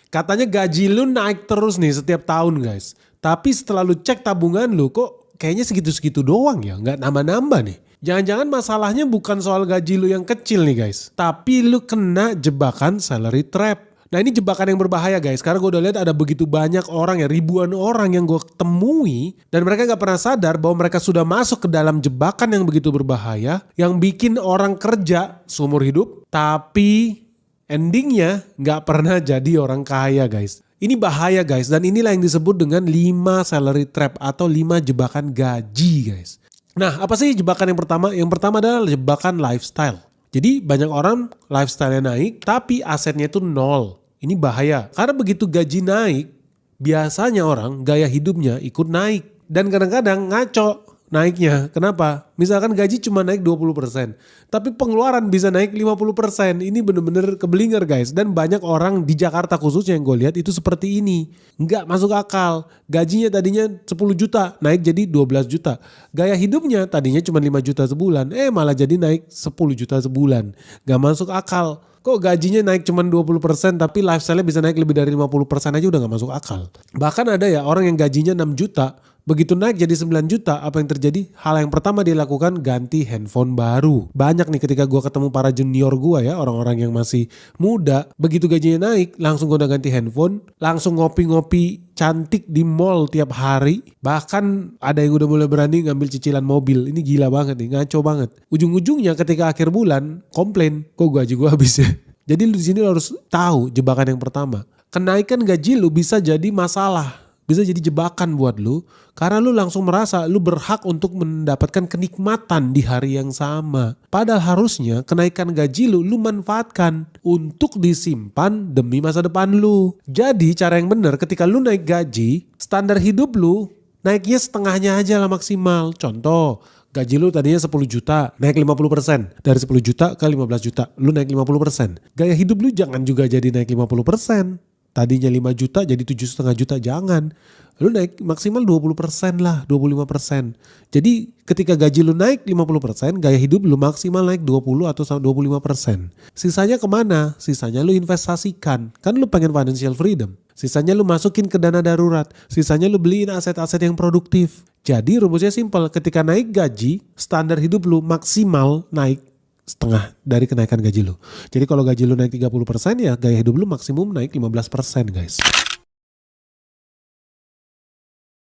Katanya gaji lu naik terus nih setiap tahun guys. Tapi setelah lu cek tabungan lu kok kayaknya segitu-segitu doang ya, nggak nambah-nambah nih. Jangan-jangan masalahnya bukan soal gaji lu yang kecil nih guys. Tapi lu kena jebakan salary trap. Nah ini jebakan yang berbahaya guys. Karena gue udah lihat ada begitu banyak orang ya, ribuan orang yang gue temui. Dan mereka gak pernah sadar bahwa mereka sudah masuk ke dalam jebakan yang begitu berbahaya. Yang bikin orang kerja seumur hidup. Tapi endingnya gak pernah jadi orang kaya guys. Ini bahaya guys. Dan inilah yang disebut dengan 5 salary trap atau 5 jebakan gaji guys. Nah apa sih jebakan yang pertama? Yang pertama adalah jebakan lifestyle. Jadi banyak orang lifestyle-nya naik tapi asetnya itu nol. Ini bahaya. Karena begitu gaji naik, biasanya orang gaya hidupnya ikut naik. Dan kadang-kadang ngaco naiknya. Kenapa? Misalkan gaji cuma naik 20%. Tapi pengeluaran bisa naik 50%. Ini bener-bener keblinger guys. Dan banyak orang di Jakarta khususnya yang gue lihat itu seperti ini. Nggak masuk akal. Gajinya tadinya 10 juta naik jadi 12 juta. Gaya hidupnya tadinya cuma 5 juta sebulan. Malah jadi naik 10 juta sebulan. Nggak masuk akal. Kok gajinya naik cuma 20% tapi lifestyle-nya bisa naik lebih dari 50% aja udah gak masuk akal. Bahkan ada ya orang yang gajinya 6 juta. Begitu naik jadi 9 juta, apa yang terjadi? Hal yang pertama dia lakukan ganti handphone baru. Banyak nih ketika gue ketemu para junior gue ya, orang-orang yang masih muda. Begitu gajinya naik, langsung gue udah ganti handphone. Langsung ngopi-ngopi cantik di mall tiap hari. Bahkan ada yang udah mulai berani ngambil cicilan mobil. Ini gila banget nih, ngaco banget. Ujung-ujungnya ketika akhir bulan, komplain, kok gaji gue habis ya. Jadi lu di sini harus tahu jebakan yang pertama. Kenaikan gaji lu bisa jadi masalah. Bisa jadi jebakan buat lu karena lu langsung merasa lu berhak untuk mendapatkan kenikmatan di hari yang sama. Padahal harusnya kenaikan gaji lu manfaatkan untuk disimpan demi masa depan lu. Jadi cara yang benar ketika lu naik gaji, standar hidup lu naiknya setengahnya aja lah maksimal. Contoh, gaji lu tadinya 10 juta, naik 50%. Dari 10 juta ke 15 juta, lu naik 50%. Gaya hidup lu jangan juga jadi naik 50%. Tadinya 5 juta jadi 7,5 juta, jangan. Lu naik maksimal 20% lah, 25%. Jadi ketika gaji lu naik 50%, gaya hidup lu maksimal naik 20 atau 25%. Sisanya kemana? Sisanya lu investasikan. Kan lu pengen financial freedom. Sisanya lu masukin ke dana darurat. Sisanya lu beliin aset-aset yang produktif. Jadi rumusnya simpel, ketika naik gaji, standar hidup lu maksimal naik setengah dari kenaikan gaji lu. Jadi kalau gaji lu naik 30% ya gaya hidup lu maksimum naik 15% guys.